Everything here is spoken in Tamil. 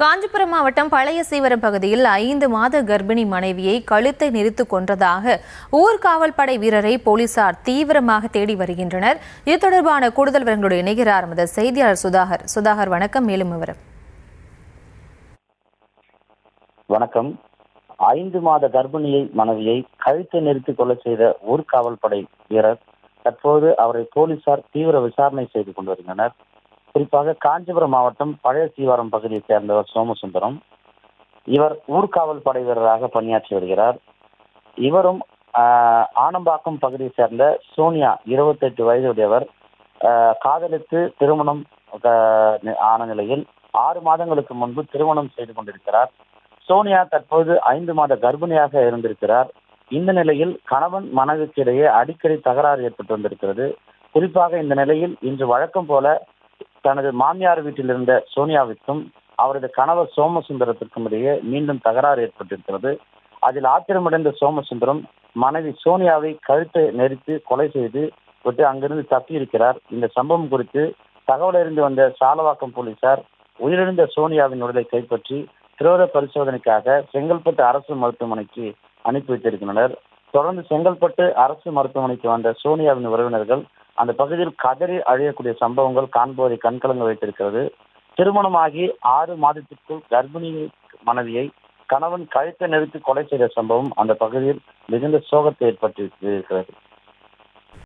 காஞ்சிபுரம் மாவட்டம் பழைய சீவரம் பகுதியில் 5 மாத கர்ப்பிணி மனைவியை கழுத்தை நெரித்து கொன்றதாக ஊர்காவல்படை வீரரை போலீசார் தீவிரமாக தேடி வருகின்றனர். இது தொடர்பான கூடுதல் விவரங்களோடு இணைகிறார் எமது செய்தியாளர் சுதாகர். வணக்கம். மேலும் விவரம். வணக்கம். 5 மாத கர்ப்பிணியை மனைவியை கழுத்தை நெரித்து கொலை செய்த ஊர்காவல்படை வீரர் தற்போது அவரை போலீசார் தீவிர விசாரணை செய்து கொண்டு வருகின்றனர். குறிப்பாக காஞ்சிபுரம் மாவட்டம் பழைய சீவாரம் பகுதியைச் சேர்ந்தவர் சோமசுந்தரம். இவர் ஊர்காவல் படை வீரராக பணியாற்றி வருகிறார். இவரும் ஆனம்பாக்கம் பகுதியை சேர்ந்த சோனியா 28 வயதுடையவர். காதலித்து திருமணம் ஆன நிலையில் 6 மாதங்களுக்கு முன்பு திருமணம் செய்து கொண்டிருக்கிறார். சோனியா தற்போது 5 மாத கர்ப்பிணியாக இருந்திருக்கிறார். இந்த நிலையில் கணவன் மனைவிக்கு இடையே அடிக்கடி தகராறு ஏற்பட்டு வந்திருக்கிறது. குறிப்பாக இந்த நிலையில் இன்று வழக்கம் போல தனது மாமியார் வீட்டில் இருந்த சோனியாவிற்கும் அவரது கணவர் சோமசுந்தரத்திற்கும் இடையே மீண்டும் தகராறு ஏற்பட்டிருக்கிறது. அதில் ஆத்திரமடைந்த சோமசுந்தரம் மனைவி சோனியாவை கழுத்தை நெரித்து கொலை செய்து விட்டு அங்கிருந்து தப்பியிருக்கிறார். இந்த சம்பவம் குறித்து தகவல் அறிந்து வந்த சாலவாக்கம் போலீசார் உயிரிழந்த சோனியாவின் உடலை கைப்பற்றி பிரேத பரிசோதனைக்காக செங்கல்பட்டு அரசு மருத்துவமனைக்கு அனுப்பி வைத்திருக்கின்றனர். தொடர்ந்து செங்கல்பட்டு அரசு மருத்துவமனைக்கு வந்த சோனியாவின் உறவினர்கள் அந்த பகுதியில் கதறி அழியக்கூடிய சம்பவங்கள் காண்போரை கண்கலங்க வைத்திருக்கிறது. திருமணமாகி 6 மாதத்திற்குள் கர்ப்பிணி மனைவியை கணவன் கழுத்தை நெரித்து கொலை செய்த சம்பவம் அந்த பகுதியில் மிகுந்த சோகத்தை ஏற்பட்டிருக்கிறது.